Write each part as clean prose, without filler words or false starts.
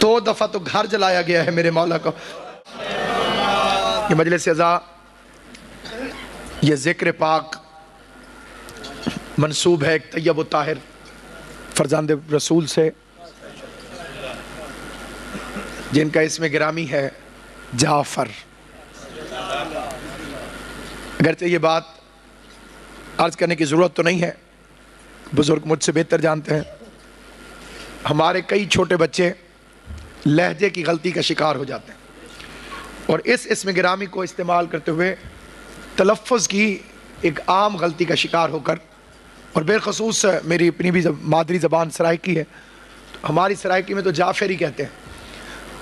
دو دفعہ تو گھر جلایا گیا ہے میرے مولا کو. یہ مجلس عزا، یہ ذکر پاک منسوب ہے ایک طیب و طاہر فرزند رسول سے، جن کا اسم گرامی ہے جعفر. اگرچہ یہ بات عرض کرنے کی ضرورت تو نہیں ہے، بزرگ مجھ سے بہتر جانتے ہیں، ہمارے کئی چھوٹے بچے لہجے کی غلطی کا شکار ہو جاتے ہیں، اور اس اسم گرامی کو استعمال کرتے ہوئے تلفظ کی ایک عام غلطی کا شکار ہو کر، اور بالخصوص میری اپنی بھی مادری زبان سرائکی ہے، ہماری سرائکی میں تو جعفر ہی کہتے ہیں،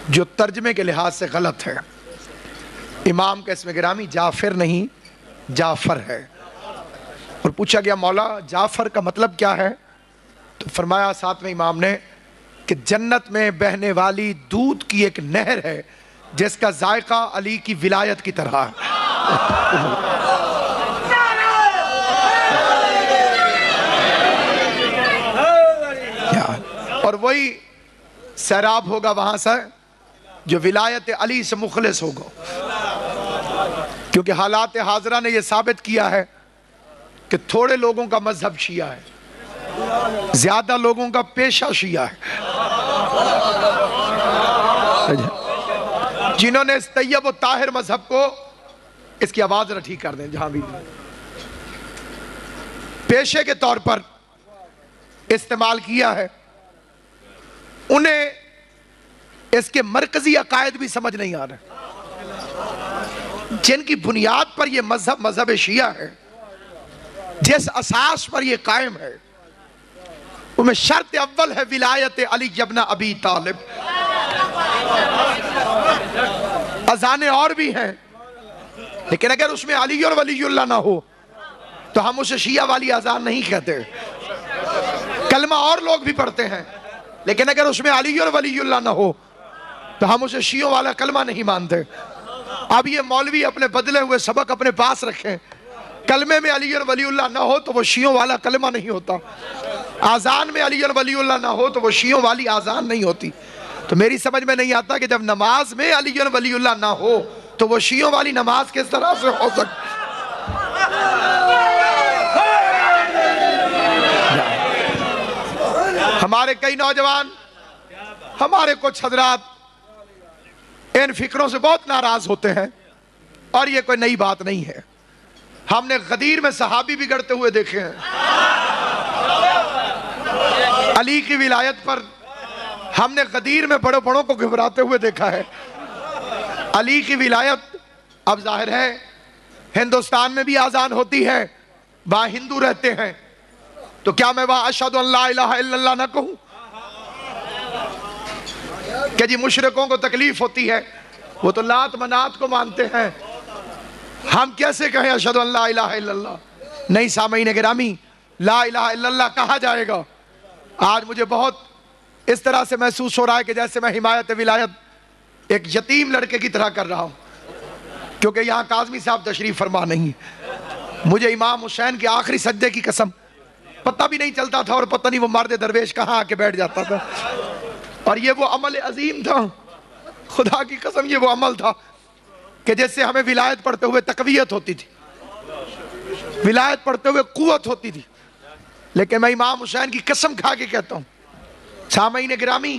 جو ترجمے کے لحاظ سے غلط ہے. امام کا اسم گرامی جعفر نہیں جعفر ہے. اور پوچھا گیا مولا جعفر کا مطلب کیا ہے؟ تو فرمایا ساتھ میں امام نے کہ جنت میں بہنے والی دودھ کی ایک نہر ہے جس کا ذائقہ علی کی ولایت کی طرح ہے. اور وہی سیراب ہوگا وہاں سے جو ولایت علی سے مخلص ہوگا، کیونکہ حالات حاضرہ نے یہ ثابت کیا ہے کہ تھوڑے لوگوں کا مذہب شیعہ ہے، زیادہ لوگوں کا پیشہ شیعہ ہے. جنہوں نے اس طیب و طاہر مذہب کو، اس کی آواز ٹھیک کر دیں جہاں بھی، پیشے کے طور پر استعمال کیا ہے، انہیں اس کے مرکزی عقائد بھی سمجھ نہیں آ رہے. جن کی بنیاد پر یہ مذہب شیعہ ہے، جس اساس پر یہ قائم ہے، ان میں شرط اول ہے ولایت علی ابن ابی طالب. اذانیں اور بھی ہیں، لیکن اگر اس میں علی اور ولی اللہ نہ ہو تو ہم اسے شیعہ والی اذان نہیں کہتے. کلمہ اور لوگ بھی پڑھتے ہیں، لیکن اگر اس میں علی اور ولی اللہ نہ ہو تو ہم اسے شیعوں والا کلمہ نہیں مانتے. اب یہ مولوی اپنے بدلے ہوئے سبق اپنے پاس رکھیں، کلمے میں علی اور ولی اللہ نہ ہو تو وہ شیعوں والا کلمہ نہیں ہوتا، آذان میں علی اور ولی اللہ نہ ہو تو وہ شیعوں والی آذان نہیں ہوتی. تو میری سمجھ میں نہیں آتا کہ جب نماز میں علی اور ولی اللہ نہ ہو تو وہ شیعوں والی نماز کس طرح سے ہو سکتی. ہمارے کئی نوجوان، ہمارے کچھ حضرات ان فکروں سے بہت ناراض ہوتے ہیں، اور یہ کوئی نئی بات نہیں ہے. ہم نے غدیر میں صحابی بگڑتے ہوئے دیکھے ہیں، علی کی ولایت پر ہم نے غدیر میں بڑوں بڑوں کو گھبراتے ہوئے دیکھا ہے. علی کی ولایت اب ظاہر ہے ہندوستان میں بھی آذان ہوتی ہے، وہاں ہندو رہتے ہیں، تو کیا میں وہاں اشہد ان لا الہ الا اللہ نہ کہوں کہ جی مشرکوں کو تکلیف ہوتی ہے، وہ تو لات منات کو مانتے ہیں، ہم کیسے کہیں اشہد ان لا الہ الا اللہ؟ نہیں سامعین گرامی، لا الہ الا اللہ کہا جائے گا. آج مجھے بہت اس طرح سے محسوس ہو رہا ہے کہ جیسے میں حمایت ولایت ایک یتیم لڑکے کی طرح کر رہا ہوں، کیونکہ یہاں کاظمی صاحب تشریف فرما نہیں. مجھے امام حسین کے آخری سجدے کی قسم پتہ بھی نہیں چلتا تھا، اور پتہ نہیں وہ مرد درویش کہاں آ کے بیٹھ جاتا تھا. اور یہ وہ عمل عظیم تھا، خدا کی قسم یہ وہ عمل تھا کہ جس سے ہمیں ولایت پڑھتے ہوئے تقویت ہوتی تھی، ولایت پڑھتے ہوئے قوت ہوتی تھی. لیکن میں امام حسین کی قسم کھا کے کہتا ہوں سامعین گرامی،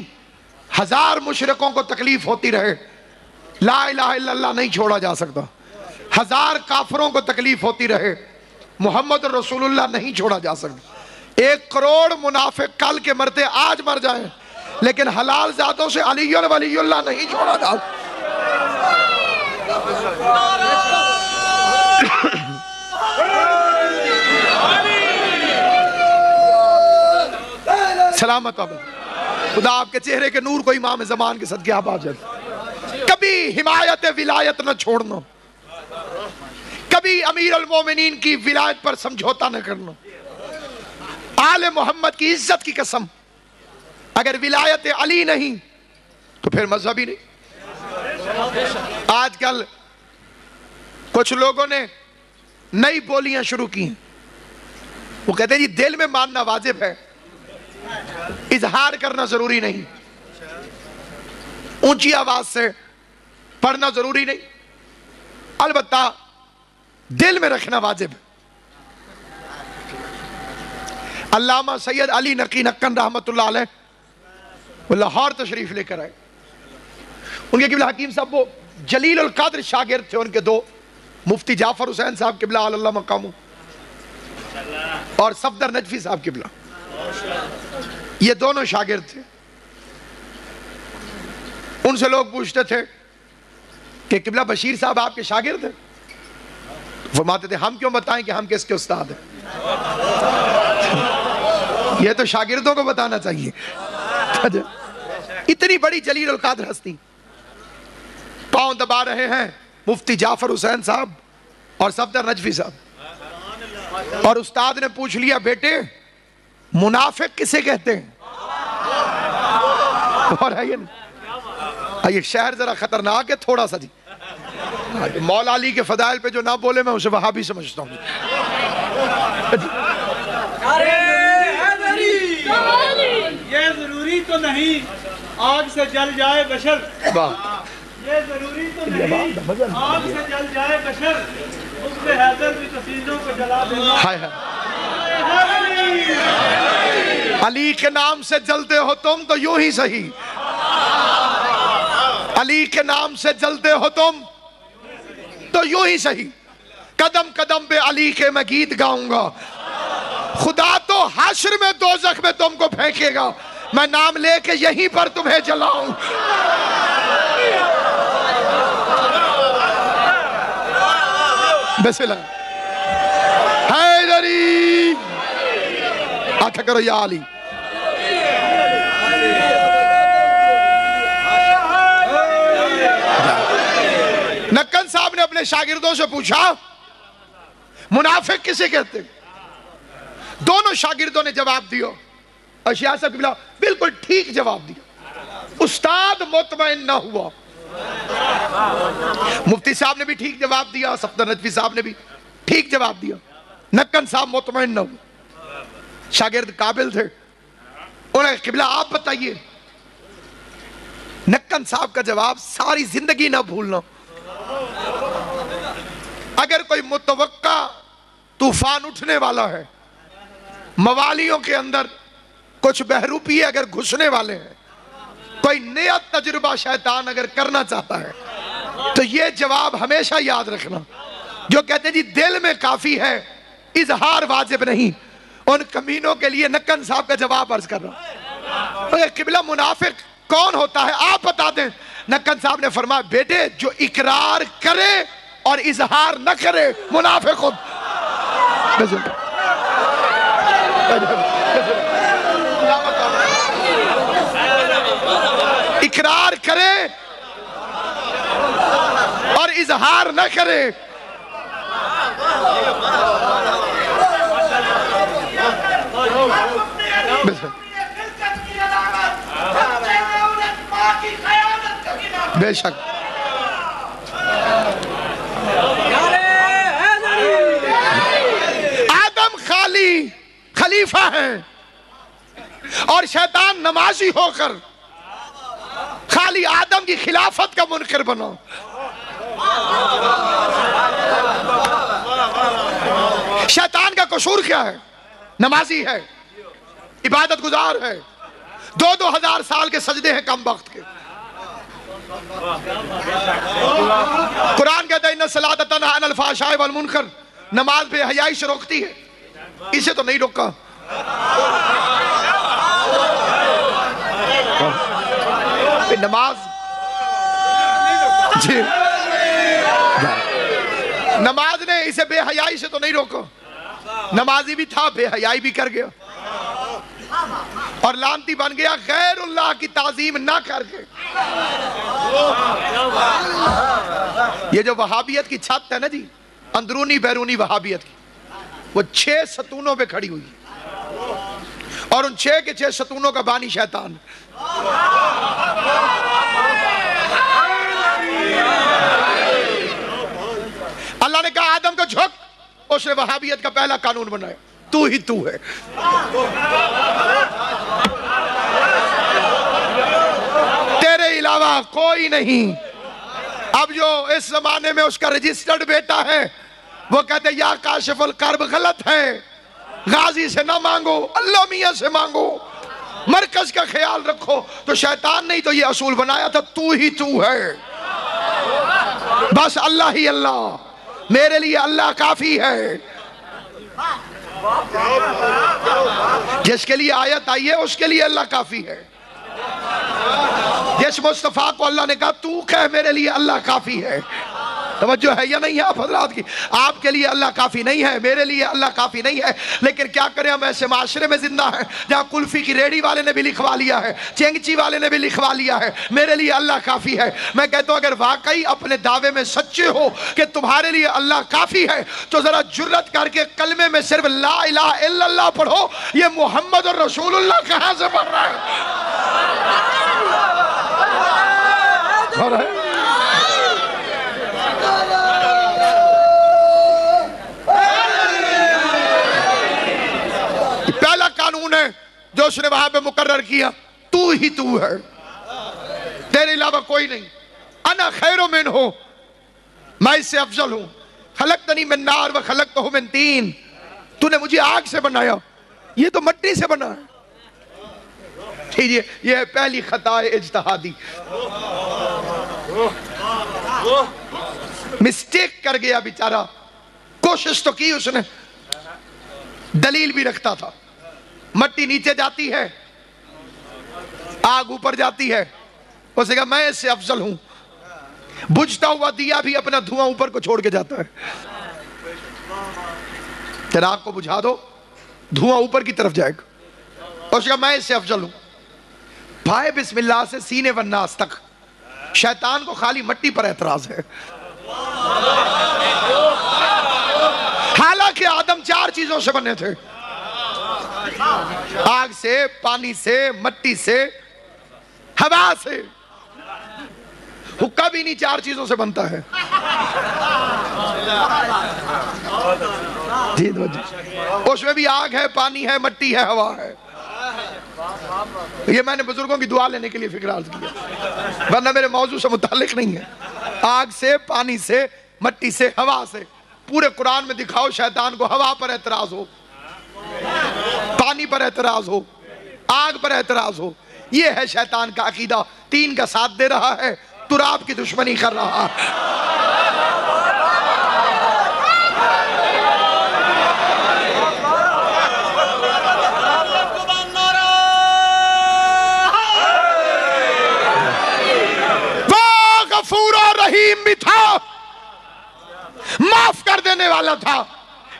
1000 مشرکوں کو تکلیف ہوتی رہے، لا الہ الا اللہ نہیں چھوڑا جا سکتا. 1000 کافروں کو تکلیف ہوتی رہے، محمد رسول اللہ نہیں چھوڑا جا سکتا. 1 کروڑ منافق کل کے مرتے آج مر جائیں، لیکن حلال ذاتوں سے علی اور ولی اللہ نہیں چھوڑا جا سکتا. سلامت اب خدا آپ کے چہرے کے نور کو امام زمان کے صدقے آپ آ جائے. کبھی حمایت ولایت نہ چھوڑنا، کبھی امیر المومنین کی ولایت پر سمجھوتا نہ کرنا. آل محمد کی عزت کی قسم، اگر ولایت علی نہیں تو پھر مذہب ہی نہیں. آج کل کچھ لوگوں نے نئی بولیاں شروع کی ہیں، وہ کہتے ہیں جی دل میں ماننا واجب ہے، اظہار کرنا ضروری نہیں. اونچی آواز سے پڑھنا ضروری نہیں، البتہ دل میں رکھنا واجب ہے۔ علامہ سید علی نقی نکن رحمت اللہ علیہ وہ لاہور تشریف لے کر آئے۔ ان کے قبلہ حکیم صاحب وہ جلیل القدر شاگرد تھے، ان کے دو، مفتی جعفر حسین صاحب قبلہ اللہ مقامہ اور صفدر نجفی صاحب قبلہ، یہ دونوں شاگرد تھے۔ ان سے لوگ پوچھتے تھے کہ قبلہ بشیر صاحب آپ کے شاگرد ہیں؟ فرماتے تھے ہم کیوں بتائیں کہ ہم کس کے استاد ہیں، یہ تو شاگردوں کو بتانا چاہیے۔ اتنی بڑی جلیل القدر ہستی پاؤں دبا رہے ہیں مفتی جعفر حسین صاحب اور صفدر نجفی صاحب، اور استاد نے پوچھ لیا بیٹے منافق کسے کہتے ہیں؟ اور ہے یہ شہر ذرا خطرناک ہے تھوڑا سا جی، مولا علی کے فضائل پہ جو نہ بولے میں اسے وہابی سمجھتا ہوں۔ یہ ضروری تو نہیں آگ سے جل جائے بشر، یہ ضروری تو نہیں آگ سے جل جائے بشر، اس سے حیدر بھی تفیدوں کو جلا دینا۔ علی کے نام سے جلتے ہو تم تو یوں ہی صحیح، علی کے نام سے جلتے ہو تم تو یوں ہی صحیح، قدم قدم پہ علی کے میں گیت گاؤں گا، خدا تو حشر میں دوزخ میں تم کو پھینکے گا، میں نام لے کے یہیں پر تمہیں جلاؤں۔ بسم اللہ حیدری، آٹھا کرو یا علی۔ نکن صاحب نے اپنے شاگردوں سے پوچھا منافق کسے کہتے ہیں؟ دونوں شاگردوں نے جواب دیا، اشیاء صاحب قبلہ بالکل ٹھیک جواب دیا، استاد مطمئن نہ ہوا، مفتی صاحب نے بھی ٹھیک جواب دیا، صفدر نجفی صاحب نے بھی ٹھیک جواب دیا، نکن صاحب مطمئن نہ ہوا۔ شاگرد قابل تھے، انہوں نے قبلہ آپ بتائیے۔ نکن صاحب کا جواب ساری زندگی نہ بھولنا، اگر کوئی متوقع طوفان اٹھنے والا ہے، موالیوں کے اندر کچھ بہروپیے اگر گھسنے والے ہیں، کوئی نیا تجربہ شیطان اگر کرنا چاہتا ہے، تو یہ جواب ہمیشہ یاد رکھنا، جو کہتے ہیں جی دل میں کافی ہے اظہار واجب نہیں، ان کمینوں کے لیے نکن صاحب کا جواب عرض کر رہا۔ قبلہ منافق کون ہوتا ہے آپ بتا دیں؟ نکن صاحب نے فرمایا بیٹے جو اقرار کرے اور اظہار نہ کرے منافق خود۔ اقرار کرے اور اظہار نہ کرے، بے شک آدم خلیفہ ہیں اور شیطان نمازی ہو کر خالی آدم کی خلافت کا منکر بنا۔ شیطان کا قصور کیا ہے؟ نمازی ہے، عبادت گزار ہے، 2000 سال کے سجدے ہیں کم وقت کے۔ قرآن کہتا ہے ان الصلاۃ تنہی عن الفحشاء والمنکر، نماز بے حیائی سے روکتی ہے، اسے تو نہیں روکا۔ نماز جی نماز نے اسے بے حیائی سے تو نہیں روکا، نمازی بھی تھا بے حیائی بھی کر گیا اور لعنتی بن گیا غیر اللہ کی تعظیم نہ کر کے۔ یہ جو وہابیت کی چھت ہے نا جی، اندرونی بیرونی وہابیت کی، وہ 6 ستونوں پہ کھڑی ہوئی اور ان 6 کے 6 ستونوں کا بانی شیطان۔ اللہ نے کہا آدم کو جھک، اس نے وہابیت کا پہلا قانون بنایا، تو ہی تو ہے۔ تیرے علاوہ کوئی نہیں۔ اب جو اس زمانے میں اس کا رجسٹرڈ بیٹا ہے وہ کہتے ہیں یا کاشف الکرب غلط ہے، غازی سے نہ مانگو، اللہ میاں سے مانگو، مرکز کا خیال رکھو۔ تو شیطان نے تو یہ اصول بنایا تھا، تو ہی تو ہے، بس اللہ ہی اللہ، میرے لیے اللہ کافی ہے۔ جس کے لیے آیت آئی ہے اس کے لیے اللہ کافی ہے۔ جس مصطفیٰ کو اللہ نے کہا تو کہہ میرے لیے اللہ کافی ہے۔ توجہ ہے یا نہیں آپ حضرات کی؟ آپ کے لیے اللہ کافی نہیں ہے، میرے لیے اللہ کافی نہیں ہے، لیکن کیا کریں، ہم ایسے معاشرے میں زندہ ہیں جہاں کلفی کی ریڑھی والے نے بھی لکھوا لیا ہے، چینگچی والے نے بھی لکھوا لیا ہے میرے لیے اللہ کافی ہے۔ میں کہتا ہوں اگر واقعی اپنے دعوے میں سچے ہو کہ تمہارے لیے اللہ کافی ہے تو ذرا جرت کر کے کلمے میں صرف لا الہ الا اللہ پڑھو۔ یہ محمد الرسول اللہ کہاں سے پڑھ رہا ہے؟ پہلا قانون ہے جو اس نے وہاں پہ مقرر کیا، تو ہی تو ہے، تیرے علاوہ کوئی نہیں۔ انا خیر منہ، میں اس سے افضل ہوں، خلقتنی من نار و خلقتہ من طین، تو نے مجھے آگ سے بنایا، یہ تو مٹی سے بنا ہے۔ یہ ہے پہلی خطا اجتہادی، مسٹیک کر گیا بیچارہ، کوشش تو کی اس نے، دلیل بھی رکھتا تھا۔ مٹی نیچے جاتی ہے، آگ اوپر جاتی ہے، اس نے کہا میں اس سے افضل ہوں۔ بجھتا ہوا دیا بھی اپنا دھواں اوپر کو چھوڑ کے جاتا ہے، چراغ کو بجھا دو دھواں اوپر کی طرف جائے گا، اس نے کہا میں اس سے افضل ہوں۔ بھائی بسم اللہ سے سینے والناس تک شیطان کو خالی مٹی پر اعتراض ہے، حالانکہ آدم 4 چیزوں سے بنے تھے، آگ سے، پانی سے، مٹی سے، ہوا سے۔ حقہ بھی نہیں 4 چیزوں سے بنتا ہے۔ اس میں بھی آگ ہے، پانی ہے، مٹی ہے، ہوا ہے۔ یہ میں نے بزرگوں کی دعا لینے کے لیے فکر عرض کیا، ورنہ میرے موضوع سے متعلق نہیں ہے۔ آگ سے، پانی سے، مٹی سے، ہوا سے۔ پورے قرآن میں دکھاؤ شیطان کو ہوا پر اعتراض ہو، پانی پر اعتراض ہو، آگ پر اعتراض ہو۔ یہ ہے شیطان کا عقیدہ، 3 کا ساتھ دے رہا ہے، تراب کی دشمنی کر رہا ہے۔ وہ غفور و رحیم بھی تھا، معاف کر دینے والا تھا۔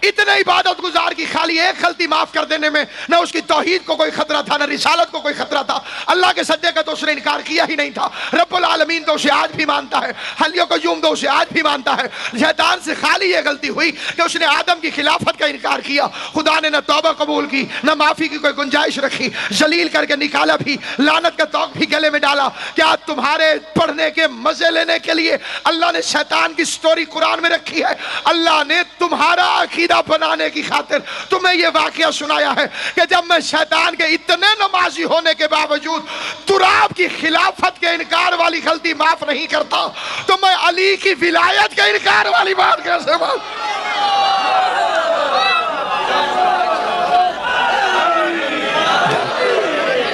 اتنے عبادت گزار کی خالی ایک غلطی معاف کر دینے میں نہ اس کی توحید کو کوئی خطرہ تھا، نہ رسالت کو کوئی خطرہ تھا۔ اللہ کے سجدے کا تو اس نے انکار کیا ہی نہیں تھا۔ رب العالمین تو اسے آج بھی مانتا ہے، حی قیوم تو اسے آج بھی مانتا ہے۔ شیطان سے خالی یہ غلطی ہوئی کہ اس نے آدم کی خلافت کا انکار کیا۔ خدا نے نہ توبہ قبول کی، نہ معافی کی کوئی گنجائش رکھی، ذلیل کر کے نکالا بھی، لعنت کا توق بھی گلے میں ڈالا۔ کیا تمہارے پڑھنے کے مزے لینے کے لیے اللہ نے شیطان کی سٹوری قرآن میں رکھی ہے؟ اللہ نے تمہارا عقیدہ بنانے کی خاطر تمہیں یہ واقعہ سنایا ہے کہ جب میں شیطان کے اتنے نمازی ہونے کے باوجود تراب کی خلافت کے انکار والی غلطی معاف نہیں کرتا تو میں علی کی ولایت کے انکار والی بات کیسے معاف؟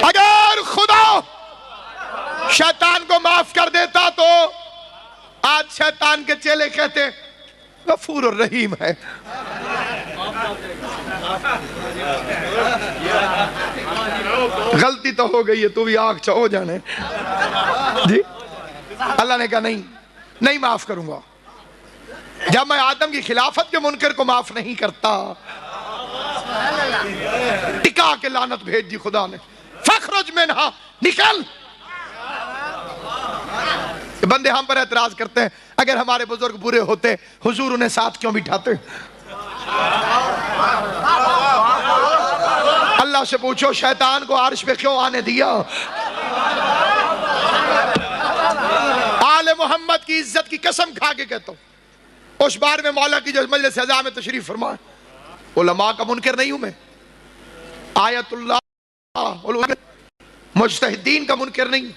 اگر خدا شیطان کو معاف کر دیتا تو آج شیطان کے چیلے کہتے غفور الرحیم ہے۔ غلطی تو ہو گئی ہے، تو بھی آگ چاہو جانے جی۔ اللہ نے کہا نہیں معاف کروں گا۔ جب میں آدم کی خلافت کے منکر کو معاف نہیں کرتا، ٹکا کے لعنت بھیج دی خدا نے، فخرج منہا، نکل۔ بندے ہم پر اعتراض کرتے ہیں اگر ہمارے بزرگ برے ہوتے حضور انہیں ساتھ کیوں بٹھاتے؟ اللہ سے پوچھو شیطان کو عرش پہ کیوں آنے دیا؟ آل محمد کی عزت کی قسم کھا کے کہتا ہوں، اس بار میں مولا کی جو مجلس اعزا میں تشریف فرمائے، علماء کا منکر نہیں ہوں میں، آیت اللہ مجتہدین کا منکر نہیں،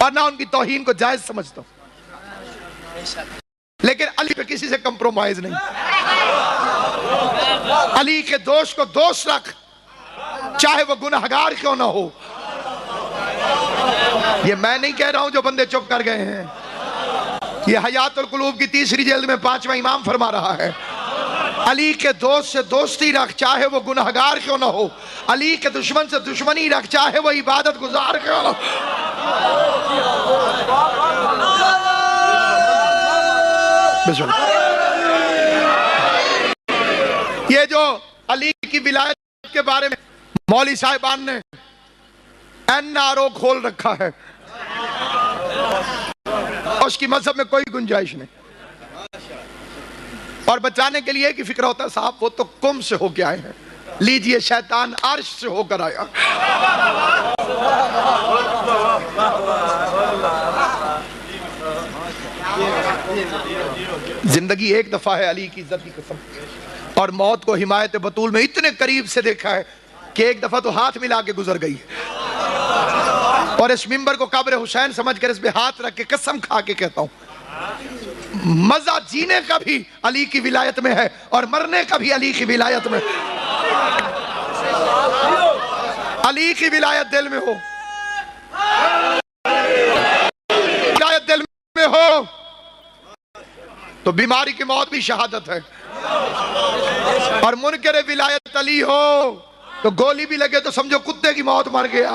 اور نہ ان کی توہین کو جائز سمجھتا ہوں، لیکن علی پہ کسی سے کمپرومائز نہیں۔ علی کے دوست کو دوست رکھ، چاہے وہ گناہگار کیوں نہ ہو۔ یہ میں نہیں کہہ رہا ہوں جو بندے چپ کر گئے ہیں، یہ حیات القلوب کی 3 جلد میں 5واں امام فرما رہا ہے۔ علی کے دوست سے دوستی رکھ، چاہے وہ گناہگار کیوں نہ ہو۔ علی کے دشمن سے دشمنی رکھ، چاہے وہ عبادت گزار کیوں نہ ہو۔ یہ جو علی کی ولایت کے بارے میں مولوی صاحبان نے NRO کھول رکھا ہے، اس کی مذہب میں کوئی گنجائش نہیں، اور بچانے کے لیے ایک ہی فکر ہوتا ہے، صاحب وہ تو کم سے ہو کے آئے ہیں، لیجئے شیطان عرش سے ہو کر آیا۔ زندگی ایک دفعہ ہے، علی کی عزت کی قسم، اور موت کو حمایت بطول میں اتنے قریب سے دیکھا ہے کہ ایک دفعہ تو ہاتھ ملا کے گزر گئی، اور اس منبر کو قبر حسین سمجھ کر اس پہ ہاتھ رکھ کے قسم کھا کے کہتا ہوں، مزہ جینے کا بھی علی کی ولایت میں ہے اور مرنے کا بھی علی کی ولایت میں۔ علی کی ولایت دل میں ہو، ولایت دل میں ہو تو بیماری کی موت بھی شہادت ہے، اور منکر ولایت علی ہو تو گولی بھی لگے تو سمجھو کتے کی موت مر گیا۔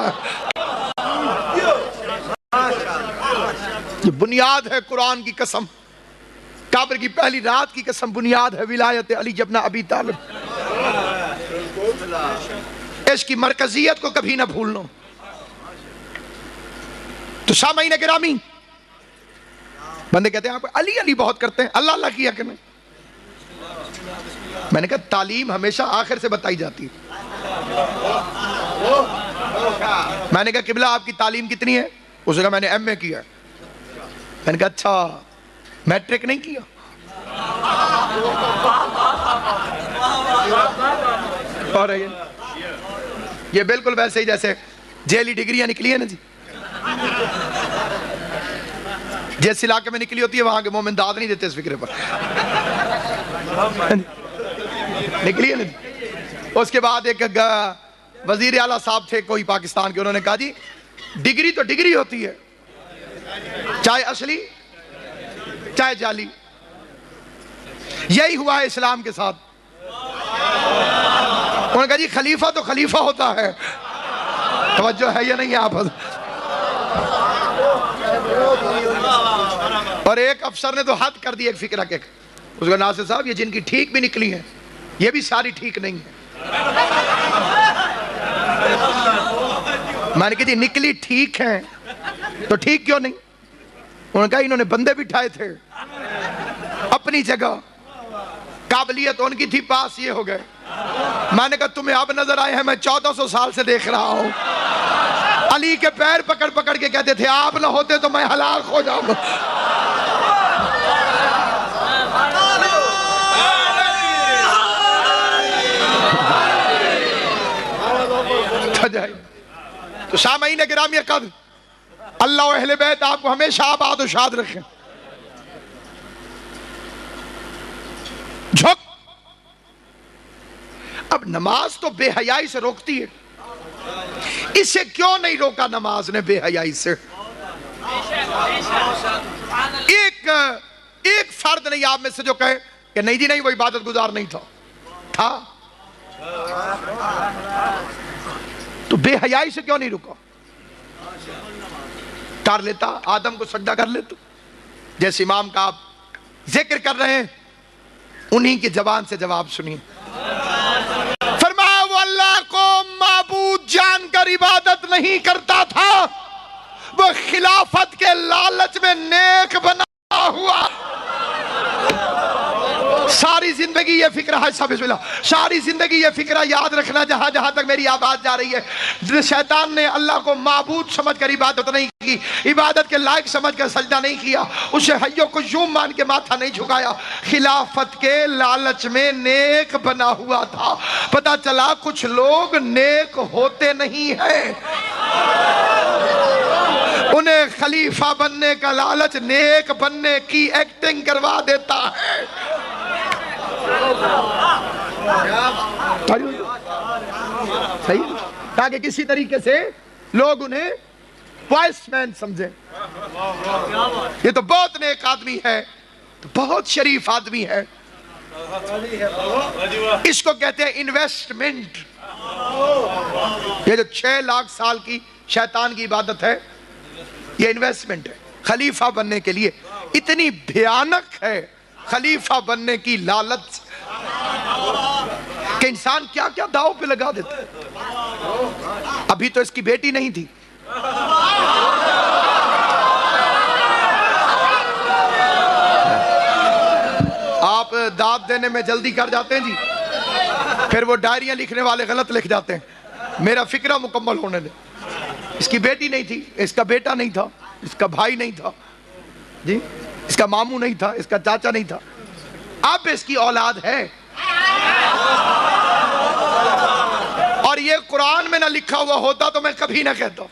یہ بنیاد ہے قرآن کی قسم، قبر کی پہلی رات کی قسم، بنیاد ہے ولایت علی ابن ابی طالب۔ اس کی مرکزیت کو کبھی نہ بھولنا۔ تو سامعین گرامی، بندے کہتے ہیں آپ علی علی بہت کرتے ہیں، اللہ اللہ کیا کہ نہیں؟ میں نے کہا تعلیم ہمیشہ آخر سے بتائی جاتی ہے۔ میں نے کہا قبلہ آپ کی تعلیم کتنی ہے؟ اس نے کہا میں نے ایم اے کیا ہے۔ میں نے کہا اچھا میٹرک نہیں کیا؟ اور یہ بالکل ویسے ہی جیسے جیلی ڈگریاں نکلی ہیں نا جی، جس علاقے میں نکلی ہوتی ہے وہاں کے مومن داد نہیں دیتے اس فکرے پر، نکلی ہے نا جی۔ اس کے بعد ایک وزیر اعلیٰ صاحب تھے کوئی پاکستان کے، انہوں نے کہا جی ڈگری تو ڈگری ہوتی ہے، چاہے اصلی چاہے جعلی۔ یہی ہوا ہے اسلام کے ساتھ۔ انہوں نے کہا جی خلیفہ تو خلیفہ ہوتا ہے، توجہ ہے یا نہیں آپ؟ اور ایک افسر نے تو حد کر دی ایک فکرہ کے، اس کو ناصر صاحب یہ جن کی ٹھیک بھی نکلی ہیں یہ بھی ساری ٹھیک نہیں ہے۔ میں نے کہا جی نکلی ٹھیک ہیں تو ٹھیک کیوں نہیں؟ انہوں نے کہا انہوں نے بندے بٹھائے تھے اپنی جگہ، قابلیت ان کی تھی، پاس یہ ہو گئے۔ میں نے کہا تمہیں اب نظر آئے ہیں، میں 1400 سال سے دیکھ رہا ہوں۔ علی کے پیر پکڑ پکڑ کے کہتے تھے آپ نہ ہوتے تو میں ہلاک ہو جاؤں گا۔ تو سامعین گرامی قدر، اللہ و اہل بیت آپ کو ہمیشہ آباد و شاد رکھیں۔ جھک، اب نماز تو بے حیائی سے روکتی ہے، اسے کیوں نہیں روکا نماز نے بے حیائی سے؟ ایک فرد نہیں آپ میں سے جو کہے کہ نہیں جی نہیں وہ عبادت گزار نہیں تھا۔ تو بے حیائی سے کیوں نہیں رکا؟ کر لیتا، آدم کو سجدہ کر لیتا، جیسے امام کا آپ ذکر کر رہے ہیں انہی کی زبان سے جواب سنیے۔ فرمایا وہ اللہ کو معبود جان کر عبادت نہیں کرتا تھا، وہ خلافت کے لالچ میں نیک بنا ہوا۔ ساری زندگی یہ فکرہ ہے، بسم اللہ، ساری زندگی یہ فکرہ یاد رکھنا، جہاں جہاں تک میری آواز جا رہی ہے، شیطان نے اللہ کو معبود سمجھ کر عبادت نہیں کی، عبادت کے لائق سمجھ کر سجدہ نہیں کیا، اسے حی و قیوم مان کے ماتھا نہیں جھکایا، خلافت کے لالچ میں نیک بنا ہوا تھا۔ پتہ چلا کچھ لوگ نیک ہوتے نہیں ہیں، انہیں خلیفہ بننے کا لالچ نیک بننے کی ایکٹنگ کروا دیتا ہے. صحیح، تاکہ کسی طریقے سے لوگ انہیں وائس مین سمجھیں. یہ تو بہت نیک آدمی ہے، تو بہت شریف آدمی ہے. اس کو کہتے ہیں انویسٹمنٹ. یہ جو 6 لاکھ سال کی شیطان کی عبادت ہے، یہ انویسٹمنٹ ہے خلیفہ بننے کے لیے. اتنی بھیانک ہے خلیفہ بننے کی لالچ کہ انسان کیا کیا داؤ پہ لگا دیتا ہے. ابھی تو اس کی بیٹی نہیں تھی، آپ داد دینے میں جلدی کر جاتے ہیں جی، پھر وہ ڈائریاں لکھنے والے غلط لکھ جاتے ہیں. میرا فکرہ مکمل ہونے دے. اس کی بیٹی نہیں تھی، اس کا بیٹا نہیں تھا، اس کا بھائی نہیں تھا جی، اس کا ماموں نہیں تھا، اس کا چاچا نہیں تھا. اب اس کی اولاد ہے، اور یہ قرآن میں نہ لکھا ہوا ہوتا تو میں کبھی نہ کہتا.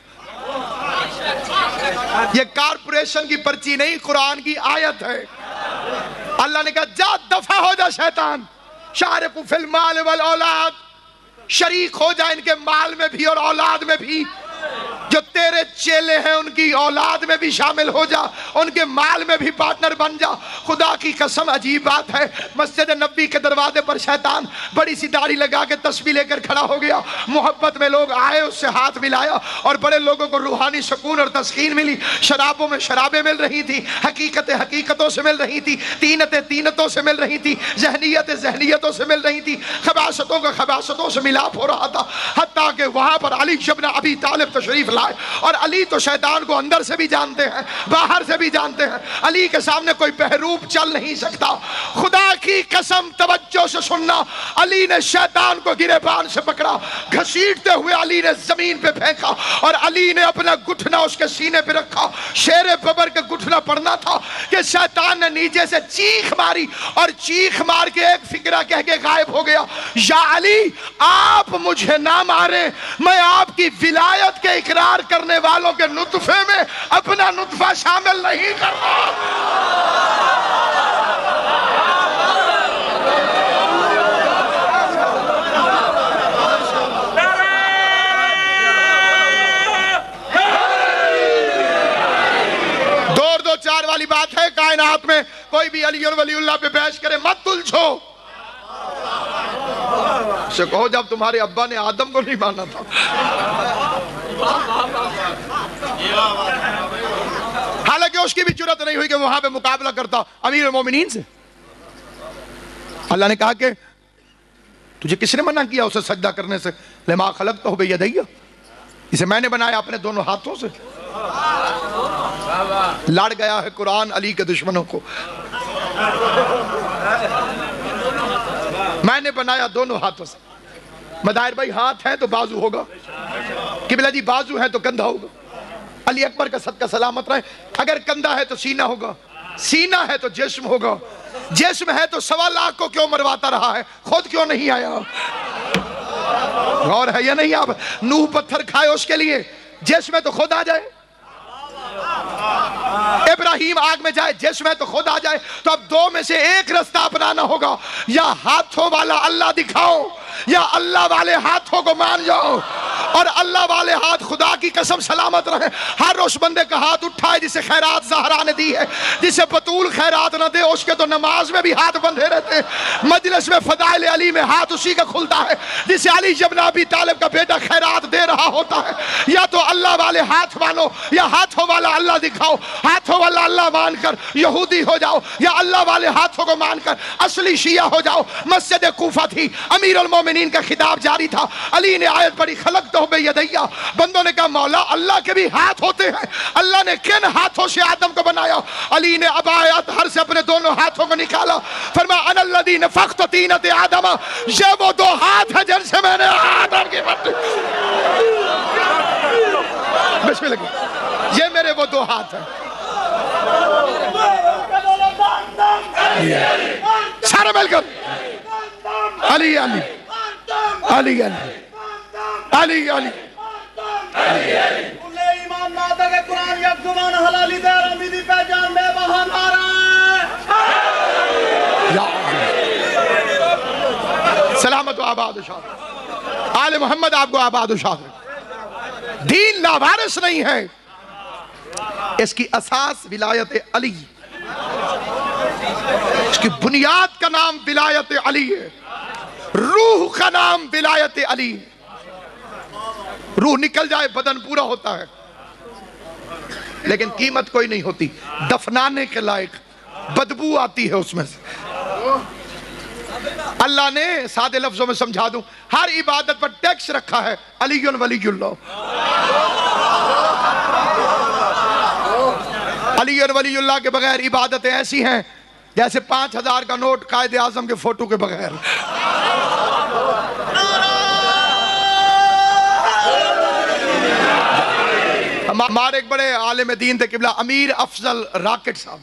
یہ کارپوریشن کی پرچی نہیں، قرآن کی آیت ہے. اللہ نے کہا جا دفع ہو جا شیطان، شارک فی المال والاولاد، شریک ہو جا ان کے مال میں بھی اور اولاد میں بھی. جو تیرے چیلے ہیں ان کی اولاد میں بھی شامل ہو جا، ان کے مال میں بھی پارٹنر بن جا. خدا کی قسم عجیب بات ہے، مسجد نبوی کے دروازے پر شیطان بڑی سی داڑھی لگا کے تسبیح لے کر کھڑا ہو گیا. محبت میں لوگ آئے، اس سے ہاتھ ملایا، اور بڑے لوگوں کو روحانی سکون اور تسکین ملی. شرابوں میں شرابیں مل رہی تھی، حقیقتیں حقیقتوں سے مل رہی تھی، تینتیں تینتوں سے مل رہی تھی، ذہنیتیں ذہنیتوں سے مل رہی تھی، خباثتوں کا خباثتوں سے ملاپ ہو رہا تھا. حتیٰ کہ وہاں پر علی ابن ابی طالب تشریف لائے، اور علی تو شیطان کو اندر سے بھی جانتے ہیں، باہر سے بھی جانتے ہیں. علی کے سامنے کوئی بہروپ چل نہیں سکتا. خدا کی قسم توجہ سے سننا، علی نے شیطان کو گریبان سے پکڑا، گھسیٹتے ہوئے علی نے زمین پہ پھینکا، اور علی نے اپنا گھٹنا اس کے سینے پہ رکھا. شیر ببر کا گھٹنا پڑنا تھا کہ شیطان نے نیچے سے چیخ ماری، اور چیخ مار کے ایک فکرہ کہہ کے غائب ہو گیا، یا علی آپ مجھے نہ ماریں، میں آپ کی ولایت کے اقرار کرنے والوں کے نطفے میں اپنا نطفہ شامل نہیں کرنا. دو چار والی بات ہے. کائنات میں کوئی بھی علی اور ولی اللہ پہ بحث کرے مت الجھو. سے کہو جب تمہارے ابا نے آدم کو نہیں مانا تھا. حالانکہ اس کی بھی جرات نہیں ہوئی کہ وہاں پہ مقابلہ کرتا امیر المومنین سے. اللہ نے کہا کہ تجھے کس نے منع کیا اسے سجدہ کرنے سے؟ لما خلقتہ بیدیہ، اسے میں نے بنایا اپنے دونوں ہاتھوں سے. لڑ گیا ہے قرآن علی کے دشمنوں کو. میں نے بنایا دونوں ہاتھوں سے. مدائر بھائی ہاتھ ہے تو بازو ہوگا، قبلہ جی بازو ہے تو کندھا ہوگا. علی اکبر کا صدقہ سلامت رہے، اگر کندھا ہے تو سینہ ہوگا، سینہ ہے تو جسم ہوگا، جسم ہے تو 1.25 لاکھ کو کیوں مرواتا رہا ہے، خود کیوں نہیں آیا؟ غور ہے یا نہیں؟ آپ نوح پتھر کھائے اس کے لیے، جسم ہے تو خود آ جائے. ابراہیم آگ میں جائے، جسم ہے تو خود آ جائے. تو اب دو میں سے ایک رستہ اپنانا ہوگا، یا ہاتھوں والا اللہ دکھاؤ یا اللہ والے ہاتھوں کو مان جاؤ. اور اللہ والے ہاتھ خدا کی قسم سلامت رہے. ہر اس بندے کا ہاتھ اٹھائے جسے خیرات زہرا نے دی ہے، جسے بطول خیرات نہ دے اس کے تو نماز میں بھی ہاتھ بندھے رہتے ہیں. مجلس میں فضائل علی میں ہاتھ اسی کا کھلتا ہے جسے علی ابن ابی طالب کا بیٹا خیرات دے رہا ہوتا ہے. یا تو اللہ والے ہاتھ مانو یا ہاتھوں والا اللہ دکھاؤ. ہاتھوں والا اللہ مان کر یہودی ہو جاؤ، یا اللہ والے ہاتھوں کو مان کر اصلی شیعہ ہو جاؤ. مسجد کوفہ تھی، امیر المومنین کا خطاب جاری تھا. علی نے آیت پڑھی خلقتہ بیدیہ. بندوں نے کہا مولا اللہ کے بھی ہاتھ ہوتے ہیں، اللہ نے کن ہاتھوں سے آدم کو بنایا؟ علی نے عبایت ہر سے اپنے دونوں ہاتھوں کو نکالا، فرمایا انا الذی نفخت طینۃ آدم، یہ وہ 2 ہاتھ ہیں جن سے میں نے آدم کی مٹی. بسم اللہ، یہ میرے وہ 2 ہاتھ ہیں. سارے مل کر علی علی علی علی علی علی امام ناطق قرآن یک زبان آباد و شاد رکھے، آل محمد آپ کو آباد و شاد رکھے۔ دین لاوارث نہیں ہے، اس کی اساس ولایت علی، اس کی بنیاد کا نام ولایت علی ہے، روح کا نام ولایت علی ہے۔ روح نکل جائے بدن پورا ہوتا ہے، لیکن قیمت کوئی نہیں ہوتی، دفنانے کے لائق، بدبو آتی ہے اس میں سے۔ اللہ نے سادے لفظوں میں سمجھا دوں، ہر عبادت پر ٹیکس رکھا ہے، علی ولی اللہ، علی ولی اللہ کے بغیر عبادتیں ایسی ہیں جیسے 5000 کا نوٹ قائد اعظم کے فوٹو کے بغیر۔ ہمارے ایک بڑے عالم دین تھے قبلہ امیر افضل راکٹ صاحب،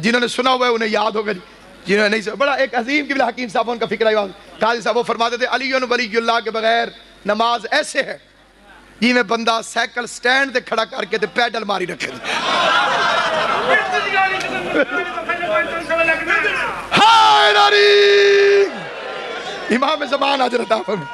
جنہوں نے سنا ہوا ہے انہیں یاد ہوگا، جنہوں نے نہیں سنا، بڑا ایک عظیم قبلہ حکیم صاحب ان کا فکر ہے، قاضی صاحب وہ فرماتے تھے علی ولی اللہ کے بغیر نماز ایسے ہے جی میں بندہ سائیکل سٹینڈ تے کھڑا کر کے تے پیڈل ماری رکھے تھے۔ ہائے ناری امام زمان حضرت آپ ہمیں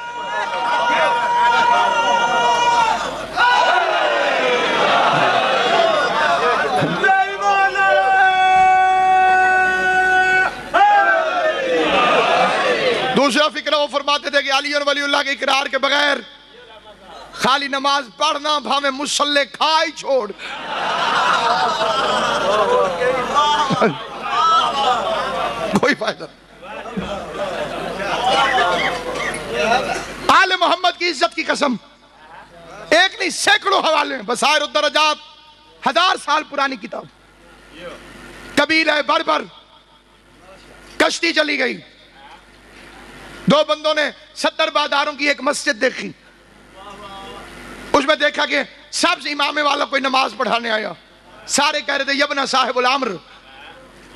دوسرا فکرہ وہ فرماتے تھے کہ علی اور ولی اللہ کے اقرار کے بغیر خالی نماز پڑھنا بھاویں مصلی کھائی چھوڑ، کوئی فائدہ۔ آل محمد کی عزت کی قسم، ایک نہیں سینکڑوں حوالے ہیں، بصائر الدرجات 1000 سال پرانی کتاب، قبیلہ بربر، کشتی چلی گئی، 2 بندوں نے 70 باداروں کی ایک مسجد دیکھی، اس میں دیکھا کہ سب سے امام والا کوئی نماز پڑھانے آیا، سارے کہہ رہے تھے یبنا صاحب الامر،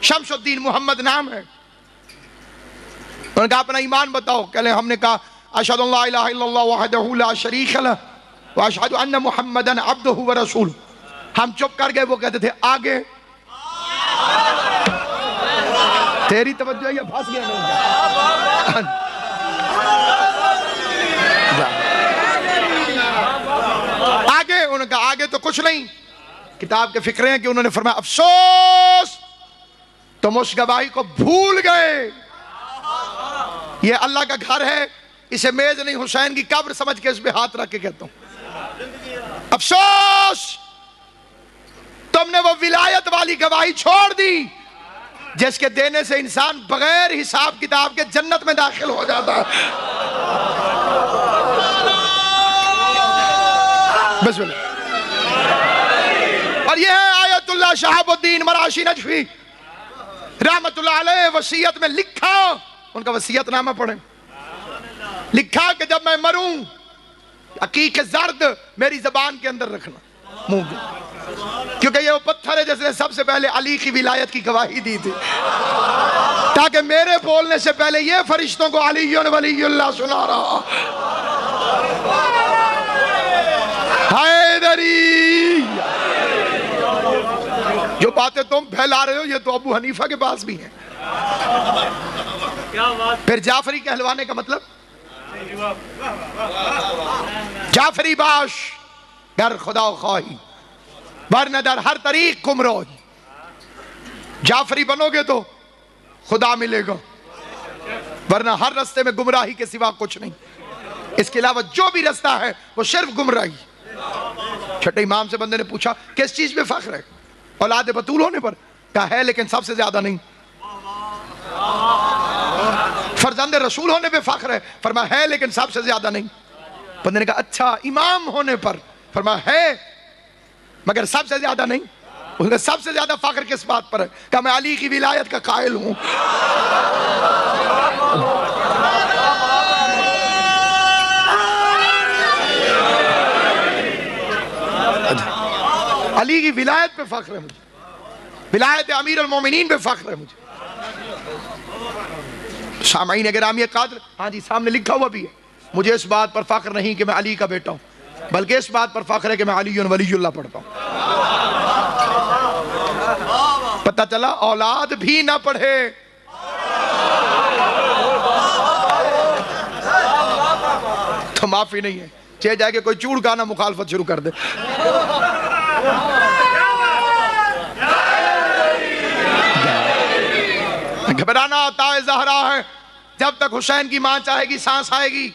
شمس الدین محمد نام ہے، انہوں نے کہا اپنا ایمان بتاؤ، کہہ لیں ہم نے کہا اشہد ان لا الہ الا اللہ وحدہ لا شریک لہ واشہد ان محمدً عبدہ ورسولہ۔ ہم چپ کر گئے، وہ کہتے تھے آگے، تیری توجہ یہ پھنس گئے، آگے انہوں نے کہا آگے تو کچھ نہیں۔ کتاب کے فکرے ہیں کہ انہوں نے فرمایا افسوس تم اس گواہی کو بھول گئے، یہ اللہ کا گھر ہے، اسے میز نہیں حسین کی قبر سمجھ کے اس پہ ہاتھ رکھ کے کہتا ہوں افسوس تم نے وہ ولایت والی گواہی چھوڑ دی جس کے دینے سے انسان بغیر حساب کتاب کے جنت میں داخل ہو جاتا ہے۔ بسم اللہ۔ اور یہ ہے آیت اللہ شہاب الدین مراشی نجفی رحمت اللہ علیہ وصیت میں لکھا، ان کا وصیت نامہ پڑھیں، لکھا کہ جب میں مروں عقیق زرد میری زبان کے اندر رکھنا، منہ کے، کیونکہ یہ وہ پتھر ہے جس نے سب سے پہلے علی کی ولایت کی گواہی دی تھی، تاکہ میرے بولنے سے پہلے یہ فرشتوں کو علی ولی اللہ سنا رہا۔ حیدری، جو باتیں تم پھیلا رہے ہو یہ تو ابو حنیفہ کے پاس بھی ہیں۔ پھر جعفری کہلوانے کا مطلب جعفری باش در خدا خواہی ورنہ در ہر طریق گمراہی، جعفری بنو گے تو خدا ملے گا، ورنہ ہر رستے میں گمراہی کے سوا کچھ نہیں، اس کے علاوہ جو بھی رستہ ہے وہ صرف گمراہی۔ چھٹے امام سے بندے نے پوچھا کس چیز پہ فخر ہے؟ اولاد بطول ہونے پر؟ کہا ہے لیکن سب سے زیادہ نہیں۔ فرزند رسول ہونے پہ فخر ہے؟ فرمایا ہے لیکن سب سے زیادہ نہیں۔ بندے نے کہا اچھا امام ہونے پر؟ فرمایا ہے مگر سب سے زیادہ نہیں۔ اس نے سب سے زیادہ فخر کس بات پر ہے؟ کہا میں علی کی ولایت کا قائل ہوں۔ علی کی ولایت پہ فخر ہے مجھے، ولایت امیر المومنین پہ فخر ہے مجھے۔ سامعین گرامی قادر، ہاں جی سامنے لکھا ہوا بھی ہے، مجھے اس بات پر فخر نہیں کہ میں علی کا بیٹا ہوں، بلکہ اس بات پر فخر ہے کہ میں علی ولی اللہ پڑھتا ہوں۔ پتہ چلا اولاد بھی نہ پڑھے تو معافی نہیں ہے، چاہے جائے کہ کوئی چوڑ گانا مخالفت شروع کر دے۔ گھبرانا عطا زہرا ہے، جب تک حسین کی ماں چاہے گی سانس آئے گی۔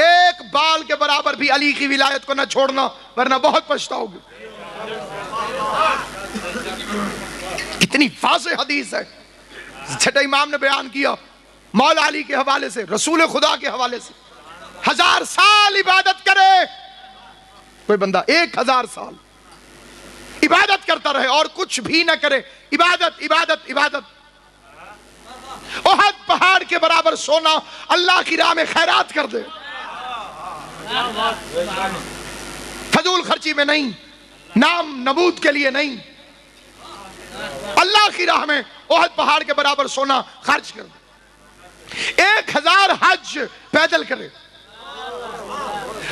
ایک بال کے برابر بھی علی کی ولایت کو نہ چھوڑنا، ورنہ بہت پچھتاؤ گے۔ کتنی واضح حدیث ہے، چھٹے امام نے بیان کیا مولا علی کے حوالے سے، رسول خدا کے حوالے سے۔ 1000 سال عبادت کرے کوئی بندہ، 1000 سال عبادت کرتا رہے اور کچھ بھی نہ کرے، عبادت عبادت عبادت، احد پہاڑ کے برابر سونا اللہ کی راہ میں خیرات کر دے، فضول خرچی میں نہیں، نام نبود کے لیے نہیں، اللہ کی راہ میں احد پہاڑ کے برابر سونا خرچ کر دے، 1000 حج پیدل کرے۔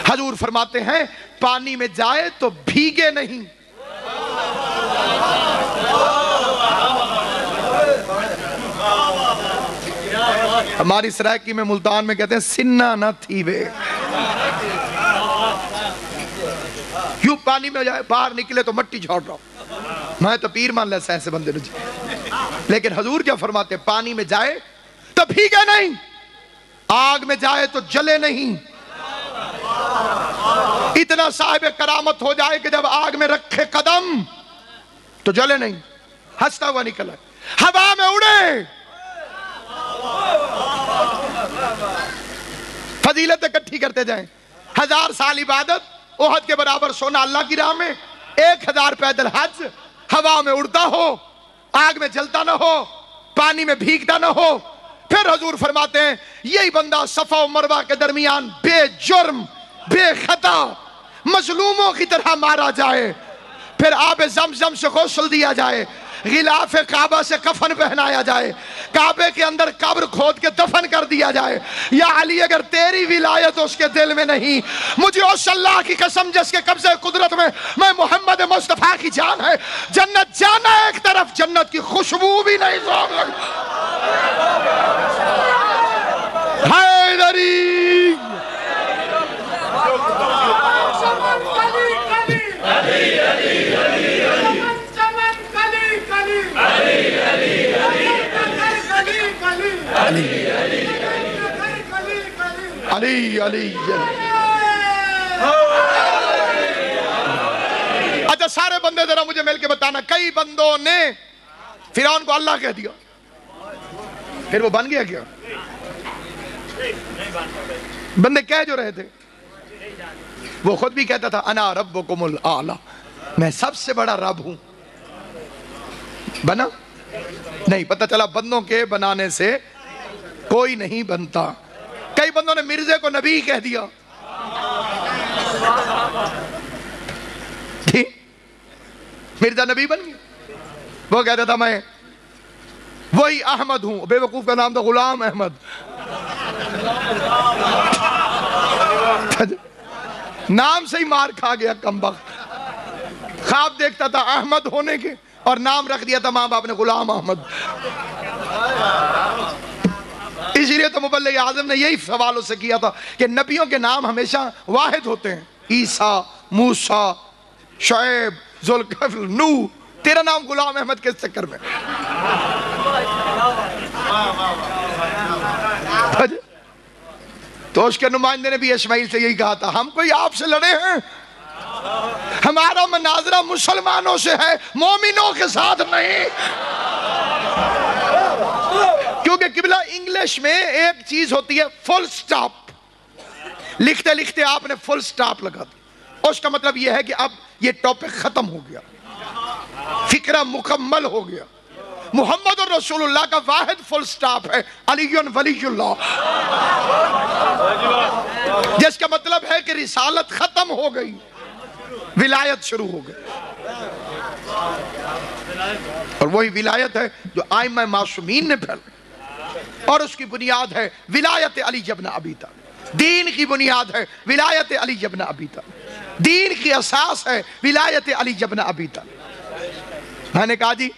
حضور فرماتے ہیں پانی میں جائے تو بھیگے نہیں۔ ہماری سرائکی میں ملتان میں کہتے ہیں سننا نہ تھیوے، کیوں پانی میں جائے، باہر نکلے تو مٹی جھاڑ رہا ہوں، میں تو پیر مان لیسا ایسے بندے نے، لیکن حضور کیا فرماتے ہیں پانی میں جائے تو بھیگے نہیں، آگ میں جائے تو جلے نہیں۔ اتنا صاحب کرامت ہو جائے کہ جب آگ میں رکھے قدم تو جلے نہیں، ہنستا ہوا نکلا، ہوا میں اڑے۔ فضیلت اکٹھی کرتے جائیں، 1000 سال عبادت، احد کے برابر سونا اللہ کی راہ میں، 1000 پیدل حج، ہوا میں اڑتا ہو، آگ میں جلتا نہ ہو، پانی میں بھیگتا نہ ہو۔ پھر حضور فرماتے ہیں یہی بندہ صفا و مروہ کے درمیان بے جرم بے خطا مظلوموں کی طرح مارا جائے، پھر آب زمزم سے غسل دیا جائے، غلاف کعبہ سے کفن پہنایا جائے، کعبے کے اندر قبر کھود کے دفن کر دیا جائے۔ یا علی اگر تیری ولایت اس کے دل میں نہیں، مجھے اس اللہ کی قسم جس کے قبضے قدرت میں محمد مصطفیٰ کی جان ہے، جنت جانا ایک طرف، جنت کی خوشبو بھی نہیں سونگ لگتا۔ حیدری علی علی۔ اچھا سارے بندے ذرا مجھے مل کے بتانا، کئی بندوں نے فرعون کو اللہ کہہ دیا، پھر وہ بن گیا کیا؟ بندے کہہ جو رہے تھے، وہ خود بھی کہتا تھا انا ربکم الاعلی، میں سب سے بڑا رب ہوں، بنا نہیں، پتہ چلا بندوں کے بنانے سے کوئی نہیں بنتا۔ کئی بندوں نے مرزے کو نبی کہہ دیا، مرزا نبی بن گیا، وہ کہتا تھا میں وہی احمد ہوں، بے وقوف کا نام تھا غلام احمد، نام سے ہی مار کھا گیا کمبخت، خواب دیکھتا تھا احمد ہونے کے اور نام رکھ دیا تھا ماں باپ نے غلام احمد۔ اسی لیے تو مبلغ اعظم نے یہی سوالوں سے کیا تھا کہ نبیوں کے نام ہمیشہ واحد ہوتے ہیں، عیسیٰ، موسیٰ، شعیب، ذوالکفل، نوح، تیرا نام غلام احمد کس چکر میں؟ تو اس کے نمائندے نے بھی اسماعیل سے یہی کہا تھا، ہم کوئی آپ سے لڑے ہیں؟ ہمارا مناظرہ مسلمانوں سے ہے، مومنوں کے ساتھ نہیں۔ کیونکہ قبلہ انگلش میں ایک چیز ہوتی ہے فل سٹاپ، لکھتے لکھتے آپ نے فل سٹاپ لگا دیا، اس کا مطلب یہ ہے کہ اب یہ ٹاپک ختم ہو گیا، فکرہ مکمل ہو گیا۔ محمد رسول اللہ کا واحد فل سٹاپ ہے علی ولی اللہ، جس کا مطلب ہے کہ رسالت ختم ہو گئی، ولایت شروع ہو گئی، اور وہی ولایت ہے جو ائمہ معصومین نے پھیلائی، اور اس کی بنیاد ہے ولایت علی ابن ابی طالب۔ دین کی بنیاد ہے ولایت علی ابن ابی طالب، دین کی اساس ہے ولایت علی ابن ابی طالب۔ میں نے کہا جی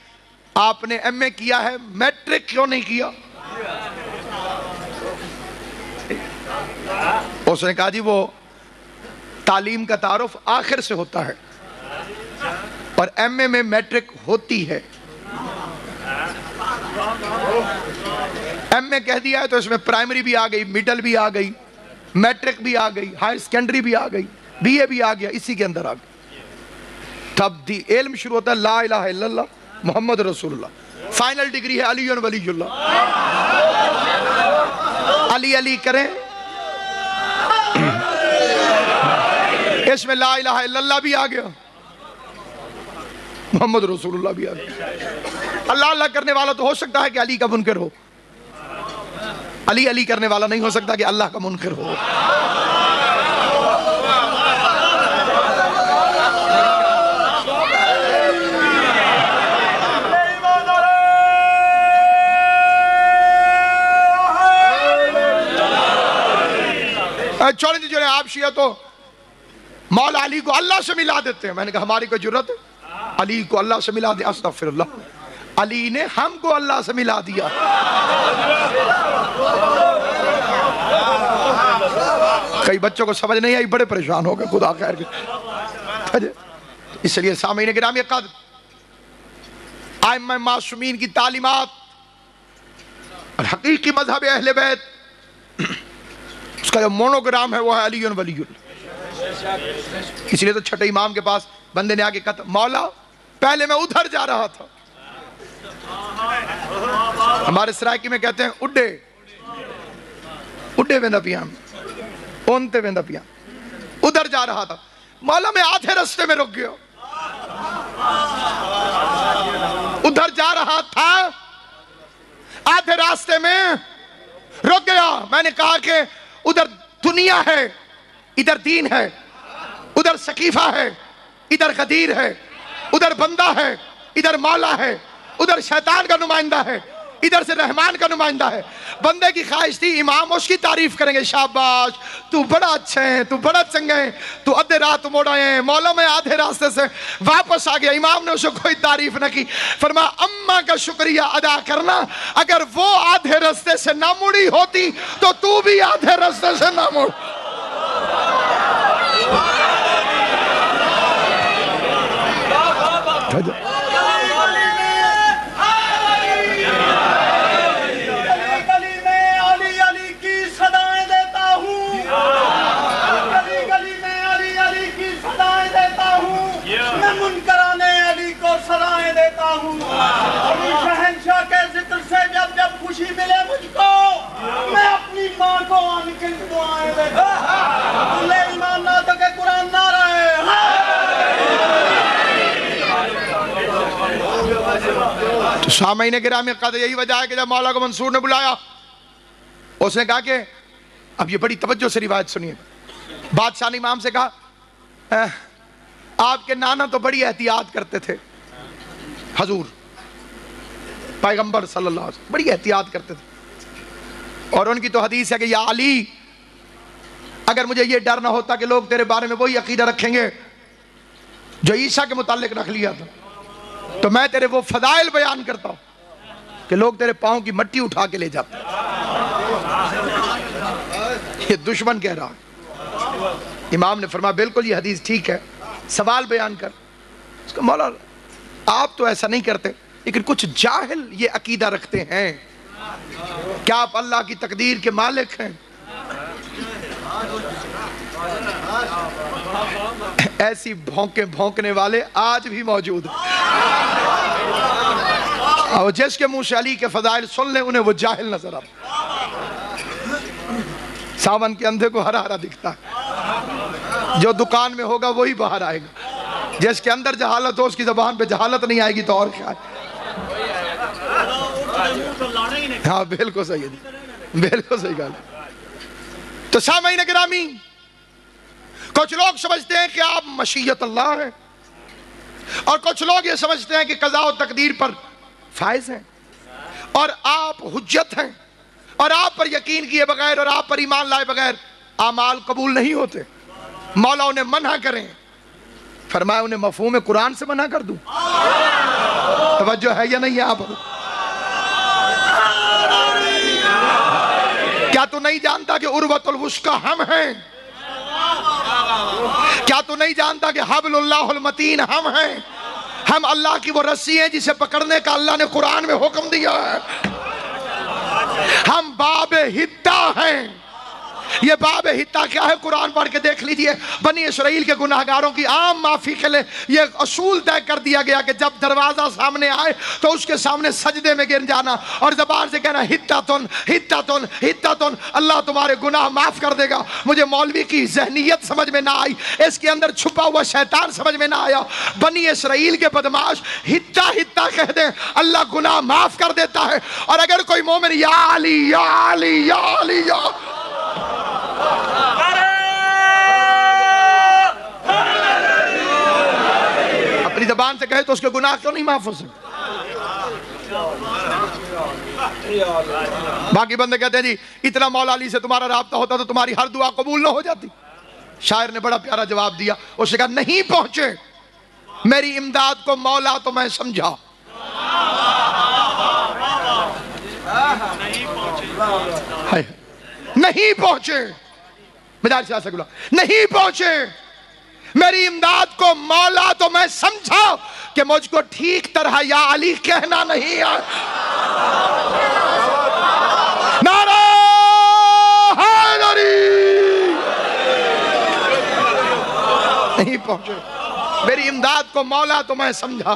آپ نے ایم اے کیا ہے، میٹرک کیوں نہیں کیا؟ اس نے کہا جی وہ تعلیم کا تعارف آخر سے ہوتا ہے اور ایم اے میں میٹرک ہوتی ہے. ایم اے کہہ دیا ہے تو اس میں پرائمری بھی آ گئی, مڈل بھی آ گئی, میٹرک بھی آ گئی, ہائر سیکنڈری بھی آ گئی, بی اے بھی آ گیا, اسی کے اندر آ گئی. تب علم شروع ہوتا ہے لا الہ الا اللہ محمد رسول اللہ. فائنل ڈگری ہے علی ولی اللہ. علی علی کریں, اس میں لا الہ الا اللہ بھی آ گیا, محمد رسول اللہ بھی آ گیا. اللہ اللہ کرنے والا تو ہو سکتا ہے کہ علی کا منکر ہو, علی علی کرنے والا نہیں ہو سکتا کہ اللہ کا منکر ہو. چھوڑیں دیجئے, آپ شیعہ تو مولا علی کو اللہ سے ملا دیتے ہیں. میں نے کہا ہماری کوئی جرت ہے علی کو اللہ سے ملا دے؟ استغفر اللہ, علی نے ہم کو اللہ سے ملا دیا. کئی بچوں کو سمجھ نہیں آئی, بڑے پریشان ہو گئے, خدا خیر کے. اس لیے سامعین گرامی قدر, ائمہ معصومین کی تعلیمات اور حقیقی مذہب اہل بیت, اس کا جو مونوگرام ہے وہ ہے علی ولی اللہ. اس لیے تو چھٹے امام کے پاس بندے نے آگے کہا مولا پہلے میں ادھر جا رہا تھا, ہمارے سرائکی میں کہتے ہیں اڈے اڈے ویندا پیام, اونتے ویندا پیام, ادھر جا رہا تھا مولا میں آدھے رستے میں رک گیا. ادھر جا رہا تھا آدھے راستے میں رک گیا. میں نے کہا کہ ادھر دنیا ہے, ادھر دین ہے, ادھر سقیفہ ہے, ادھر غدیر ہے, ادھر بندہ ہے, ادھر مولا ہے, ادھر شیطان کا نمائندہ ہے, ادھر سے رحمان کا نمائندہ ہے. بندے کی خواہش تھی امام اس کی تعریف کریں گے, شاباش تو بڑا اچھا ہے, تو بڑا چنگا ہے, تو ادھے رات موڑا ہے. مولا میں آدھے راستے سے واپس آ گیا. امام نے اسے کوئی تعریف نہ کی. فرمایا اماں کا شکریہ ادا کرنا, اگر وہ آدھے راستے سے نہ مڑی ہوتی تو بھی آدھے راستے سے نہ مڑ. شہنشاہ کے ذکر سے جب جب خوشی ملے مجھ کو, میں اپنی ماں کو آن کے دعائیں دیتا ہوں. ایمان نہ تو کہ قرآن نہ رہے. تو سامعین گرامی قدر, یہی وجہ ہے کہ جب مولا کو منصور نے بلایا, اس نے کہا کہ اب یہ بڑی توجہ سے روایت سنیے. بادشاہ نے امام سے کہا آپ کے نانا تو بڑی احتیاط کرتے تھے, حضور پیغمبر صلی اللہ علیہ وسلم بڑی احتیاط کرتے تھے, اور ان کی تو حدیث ہے کہ یا علی اگر مجھے یہ ڈر نہ ہوتا کہ لوگ تیرے بارے میں وہی عقیدہ رکھیں گے جو عیسیٰ کے متعلق رکھ لیا تھا, تو میں تیرے وہ فضائل بیان کرتا ہوں کہ لوگ تیرے پاؤں کی مٹی اٹھا کے لے جاتے. یہ دشمن کہہ رہا ہے. امام نے فرمایا بالکل یہ حدیث ٹھیک ہے, سوال بیان کر. اس کا مولا آپ تو ایسا نہیں کرتے, لیکن کچھ جاہل یہ عقیدہ رکھتے ہیں, کیا آپ اللہ کی تقدیر کے مالک ہیں؟ ایسی بھونکنے والے آج بھی موجود ہیں, اور جس کے منہ سے علی کے فضائل سن لیں انہیں وہ جاہل نظر آتا. ساون کے اندھے کو ہرا ہرا دکھتا ہے, جو دکان میں ہوگا وہی باہر آئے گا. جس کے اندر جہالت ہو اس کی زبان پہ جہالت نہیں آئے گی تو اور کیا ہے. ہاں بالکل صحیح ہے, بالکل صحیح گل. تو سامعین گرامی, کچھ لوگ سمجھتے ہیں کہ آپ مشیت اللہ ہیں, اور کچھ لوگ یہ سمجھتے ہیں کہ قضاء و تقدیر پر فائز ہیں, اور آپ حجت ہیں, اور آپ پر یقین کیے بغیر اور آپ پر ایمان لائے بغیر اعمال قبول نہیں ہوتے. مولا انہیں منع کریں. فرمایا انہیں مفہوم قرآن سے منع کر دوں. توجہ ہے یا نہیں ہے آپ؟ کیا تو نہیں جانتا کہ عروۃ الوثقی ہم ہیں؟ کیا تو نہیں جانتا کہ حبل اللہ المتین ہم ہیں؟ ہم اللہ کی وہ رسی ہیں جسے پکڑنے کا اللہ نے قرآن میں حکم دیا ہے. ہم باب حتہ ہیں. یہ باب حتہ کیا ہے؟ قرآن پڑھ کے دیکھ لیجئے. بنی اسرائیل کے گناہگاروں کی عام معافی کے لئے یہ اصول طے کر دیا گیا کہ جب دروازہ سامنے آئے تو اس کے سامنے سجدے میں گر جانا اور زبان سے کہنا حتتن حتتن حتتن، اللہ تمہارے گناہ معاف کر دے گا. مجھے مولوی کی ذہنیت سمجھ میں نہ آئی، اس کے اندر چھپا ہوا شیطان سمجھ میں نہ آیا. بنی اسرائیل کے بدماش حتہ حتہ کہہ دیں، اللہ گناہ معاف کر دیتا ہے. اور اگر کوئی مومن یا علی یا علی یا علی یا اپنی زبان سے کہے تو اس کے گناہ کیوں نہیں معاف ہو سکتے؟ باقی بندے کہتے ہیں جی اتنا مولا علی سے تمہارا رابطہ ہوتا تو تمہاری ہر دعا قبول نہ ہو جاتی. شاعر نے بڑا پیارا جواب دیا، اس نے کہا نہیں پہنچے میری امداد کو مولا تو میں سمجھا. نہیں پہنچے مدارس سے گلا، نہیں پہنچے میری امداد کو مولا تو میں سمجھا کہ مجھ کو ٹھیک طرح یا علی کہنا نہیں آیا. نعرہ حیدری. نہیں پہنچے میری امداد کو مولا تو میں سمجھا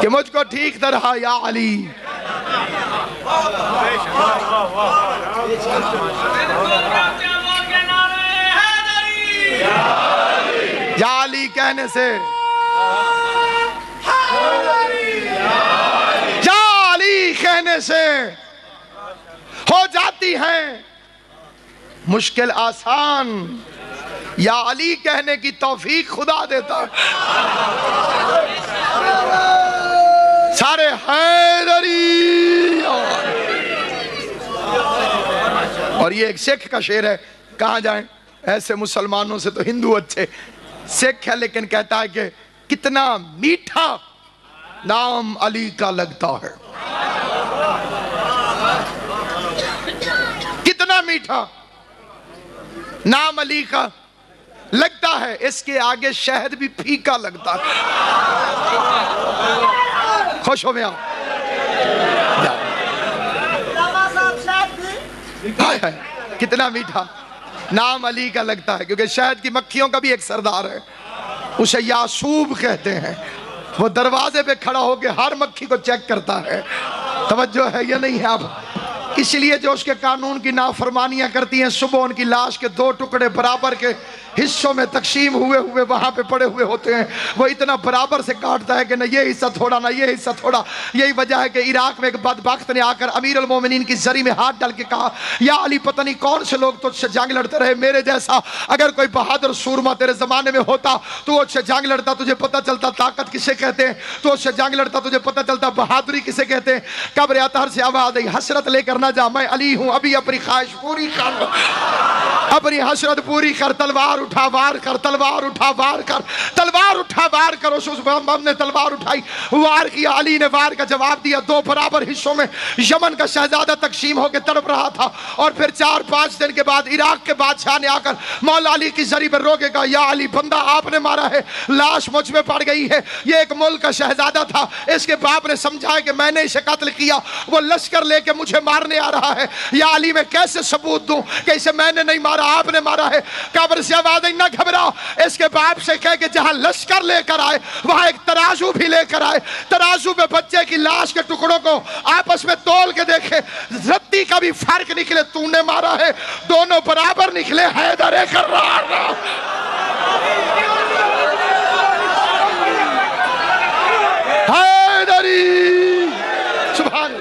کہ مجھ کو ٹھیک طرح یا علی. یا علی کہنے سے، یا علی کہنے سے ہو جاتی ہیں مشکل آسان. یا علی کہنے کی توفیق خدا دیتا. سارے حیدری. اور یہ ایک سکھ کا شعر ہے، کہاں جائیں ایسے مسلمانوں سے تو ہندو اچھے. سکھ ہے لیکن کہتا ہے کہ کتنا میٹھا نام علی کا لگتا ہے. کتنا میٹھا نام علی کا لگتا ہے، اس کے آگے شہد بھی پھیکا لگتا ہے. خوش ہو میں آؤ. کتنا میٹھا نام علی کا لگتا ہے، کیونکہ شہد کی مکھیوں کا بھی ایک سردار ہے، اسے یاسوب کہتے ہیں. وہ دروازے پہ کھڑا ہو کے ہر مکھی کو چیک کرتا ہے. توجہ ہے یا نہیں ہے اب؟ اس لیے جو اس کے قانون کی نافرمانیاں کرتی ہیں صبح ان کی لاش کے 2 ٹکڑے برابر کے حصوں میں تقسیم ہوئے وہاں پہ پڑے ہوئے ہوتے ہیں. وہ اتنا برابر سے کاٹتا ہے کہ نہ یہ حصہ تھوڑا نہ یہ حصہ تھوڑا. یہی وجہ ہے کہ عراق میں ایک بدبخت نے آ کر امیر المومنین کی زری میں ہاتھ ڈال کے کہا، یا علی پتہ نہیں کون سے لوگ تجھ سے جنگ لڑتے رہے، میرے جیسا اگر کوئی بہادر سورما تیرے زمانے میں ہوتا تو وہ اس سے جنگ لڑتا، تجھے پتہ چلتا طاقت کسے کہتے ہیں، تو اس سے جنگ لڑتا تجھے پتہ چلتا بہادری کسے کہتے ہیں. قبر اطہر سے آواز آئی، حسرت لے کر نہ جا، میں علی ہوں، ابھی اپنی خواہش پوری کر، اپنی حسرت پوری کر. تلوار اٹھا وار کر، تلوار اٹھا وار کر، تلوار اٹھا وار کر. اس بم نے تلوار اٹھائی، وار کیا. علی نے وار کا جواب دیا. 2 برابر حصوں میں یمن کا شہزادہ تقسیم ہو کے تڑپ رہا تھا. اور پھر 4-5 دن کے بعد عراق کے بادشاہ نے آ کر مولا علی کی زری پر روکے گا، یا علی بندہ آپ نے مارا ہے، لاش مجھ میں پڑ گئی ہے. یہ ایک ملک کا شہزادہ تھا، اس کے باپ نے سمجھایا کہ میں نے اسے قتل کیا، وہ لشکر لے کے مجھے مارنے آ رہا ہے. یا علی میں کیسے ثبوت دوں کہ اسے میں نے نہیں مارا، آپ نے مارا ہے. قبر سے آواز آئی، نہ گھبرا، اس کے باپ سے کہہ کہ جہاں لشکر لے کر آئے وہاں ایک ترازو بھی لے کر آئے. ترازو پہ بچے کی لاش کے ٹکڑوں کو آپس میں تول کے دیکھے، رتی کا بھی فرق نکلے، تو نے مارا ہے، دونوں برابر نکلے. حیدر کرار حیدری. سبحان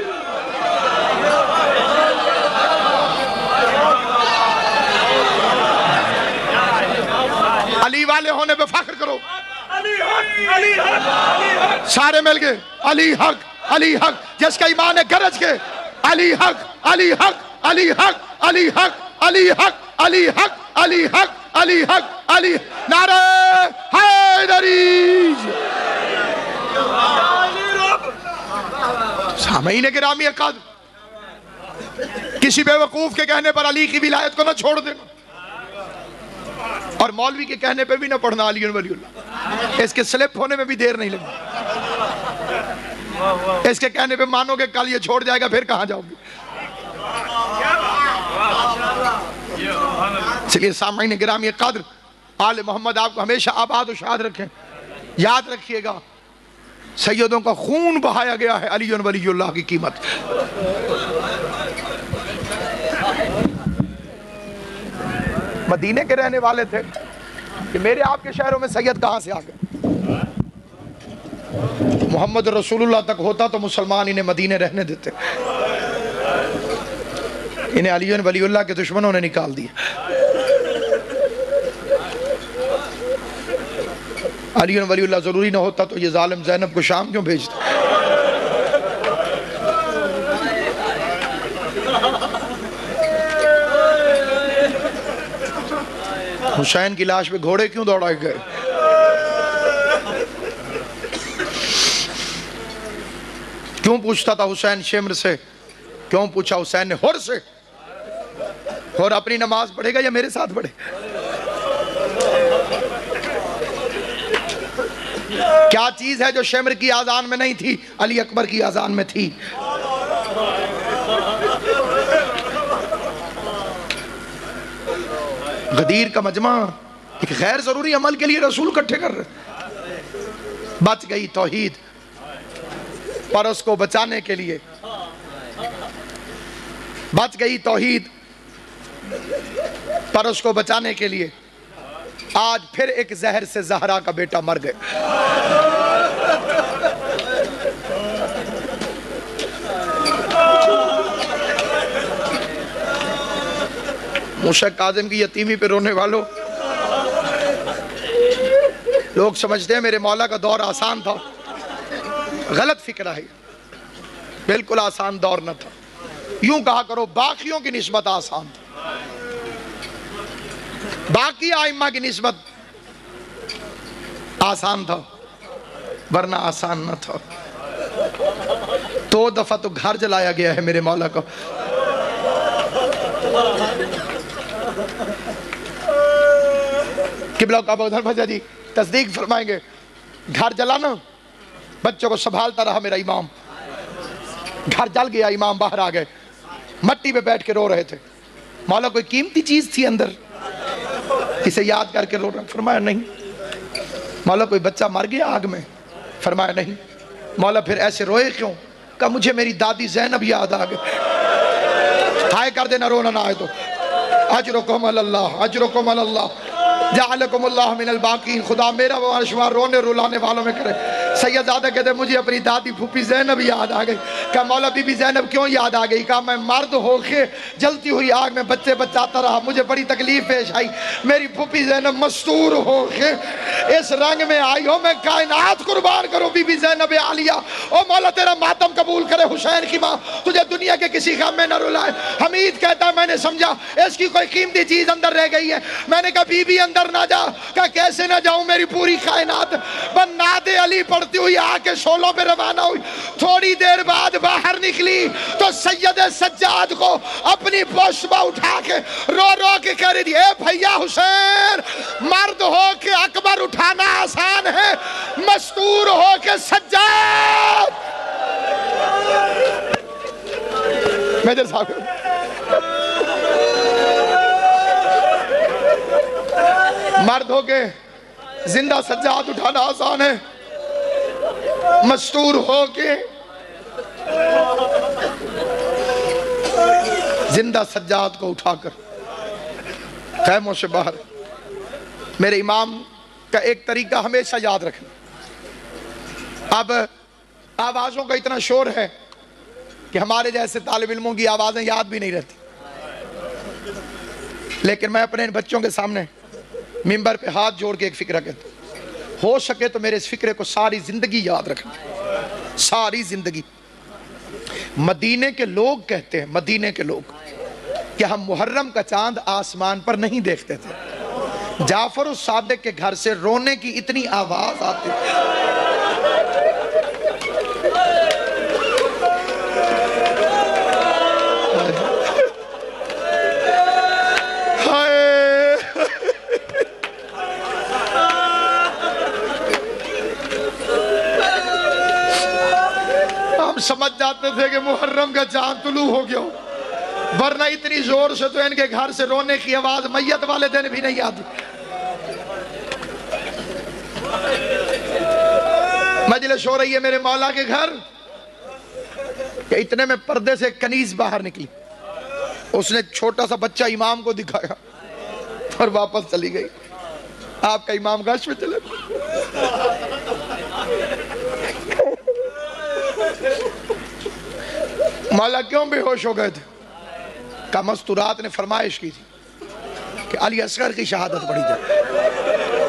علی والے ہونے پہ فخر کرو. سارے مل گئے علی حق، علی حق. جس کا ایمان ہے گرج کے علی حق، علی حق، علی حق، علی حق، علی حق، علی حق، علی حق، علی حق، علی. نعرہ حیدری. سامعین گرامی اقدس، کسی بیوقوف کے کہنے پر علی کی ولایت کو نہ چھوڑ دینا، اور مولوی کے کہنے پہ بھی نہ پڑھنا علی ولی اللہ، اس کے سلپ ہونے میں بھی دیر نہیں لگی، اس کے کہنے پہ مانو کہ کل یہ چھوڑ جائے گا پھر کہاں جاؤ گے۔ اس لیے سامعین گرامی قدر، آل محمد آپ کو ہمیشہ آباد و شاد رکھیں۔ یاد رکھیے گا سیدوں کا خون بہایا گیا ہے علی ولی اللہ کی قیمت۔ مدینے کے رہنے والے تھے کہ میرے آپ کے شہروں میں سید کہاں سے آ گئے؟ محمد رسول اللہ تک ہوتا تو مسلمان انہیں مدینے رہنے دیتے، انہیں علی ولی اللہ کے دشمنوں نے نکال دیا۔ علی ولی اللہ ضروری نہ ہوتا تو یہ ظالم زینب کو شام کیوں بھیجتا؟ حسین کی لاش پہ گھوڑے کیوں دوڑائے گئے؟ کیوں پوچھتا تھا حسین شمر سے؟ کیوں پوچھا حسین نے حر سے؟ حر اپنی نماز پڑھے گا یا میرے ساتھ پڑھے؟ کیا چیز ہے جو شمر کی آذان میں نہیں تھی علی اکبر کی آذان میں تھی؟ غدیر کا مجمع ایک غیر ضروری عمل کے لیے رسول اکٹھے کر رہے۔ بچ گئی توحید، پر اس کو بچانے کے لیے بچ گئی توحید، پر اس کو بچانے کے لیے آج پھر ایک زہر سے زہرا کا بیٹا مر گئے۔ موسیٰ کاظم کی یتیمی پہ رونے والوں، لوگ سمجھتے ہیں میرے مولا کا دور آسان تھا، غلط فکر ہے، بالکل آسان دور نہ تھا، یوں کہا کرو باقیوں کی نسبت آسان تھا، باقی آئمہ کی نسبت آسان تھا، ورنہ آسان نہ تھا۔ 2 دفعہ تو گھر جلایا گیا ہے میرے مولا کو۔ قبلہ کعبہ ادھر بھجا جی تصدیق فرمائیں گے، گھر جلانا، بچوں کو سنبھالتا رہا میرا امام، گھر جل گیا، امام باہر آ گئے، مٹی پہ بیٹھ کے رو رہے تھے، مولا کوئی قیمتی چیز تھی اندر اسے یاد کر کے رو رہا؟ فرمایا نہیں۔ مولا کوئی بچہ مر گیا آگ میں؟ فرمایا نہیں۔ مولا پھر ایسے روئے کیوں؟ کہا مجھے میری دادی زینب یاد آ گئی۔ ہائے کر دینا، رونا نہ آئے تو۔ اجرکم اللہ، اجرکم اللہ، جعلکم اللہ من الباقین، خدا میرا و شمار رونے رولانے والوں میں کرے۔ سید زادہ کہتے مجھے اپنی دادی پھوپھی زینب یاد آ گئی۔ کہا مولا بی بی زینب کیوں یاد آ گئی؟ کہا میں مرد ہو کے جلتی ہوئی آگ میں بچے بچاتا رہا، مجھے بڑی تکلیف پیش آئی، میری پھوپھی زینب مستور ہو کے اس رنگ میں آئی ہو، میں کائنات قربان کروں بی بی زینب عالیہ۔ او مولا تیرا ماتم قبول کرے، حسین کی ماں تجھے دنیا کے کسی غم میں نہ رلائے۔ حمید کہتا میں نے سمجھا اس کی کوئی قیمتی چیز اندر رہ گئی ہے، میں نے کہا بی بی اندر نہ جا۔ کہا کیسے نہ جاؤں، میری پوری کائنات بناد علی پڑھتی ہوئی آ کے شولوں پہ روانہ ہوئی، تھوڑی دیر بعد باہر نکلی تو سید سجاد کو اپنی پشت اٹھا کے رو رو کے کہہ رہی تھی اے بھیا حسین، مرد ہو کے اکبر اٹھانا آسان ہے، مستور ہو کے سجاد۔ میجر صاحب مرد ہو کے زندہ سجاد اٹھانا آسان ہے، مستور ہو کے زندہ سجاد کو اٹھا کر خیموں سے باہر۔ میرے امام کا ایک طریقہ ہمیشہ یاد رکھنا، اب آوازوں کا اتنا شور ہے کہ ہمارے جیسے طالب علموں کی آوازیں یاد بھی نہیں رہتی، لیکن میں اپنے بچوں کے سامنے منبر پہ ہاتھ جوڑ کے ایک فکرہ کہتا ہوں، ہو سکے تو میرے اس فکرے کو ساری زندگی یاد رکھنا، ساری زندگی۔ مدینے کے لوگ کہتے ہیں، مدینے کے لوگ، کہ ہم محرم کا چاند آسمان پر نہیں دیکھتے تھے، جعفر الصادق کے گھر سے رونے کی اتنی آواز آتی تھی۔ رہے تھے کہ محرم کا چاند طلوع ہو گیا ہو، ورنہ اتنی زور سے تو ان کے گھر سے رونے کی آواز میت والے دن بھی نہیں آتی۔ مجلس ہو رہی ہے میرے مولا کے گھر کہ اتنے میں پردے سے کنیز باہر نکلی، اس نے چھوٹا سا بچہ امام کو دکھایا اور واپس چلی گئی۔ آپ کا امام گاش میں چلے مولا کیوں بے ہوش ہو گئے تھے؟ کہ مستورات نے فرمائش کی تھی کہ علی اصغر کی شہادت پڑھی جائے۔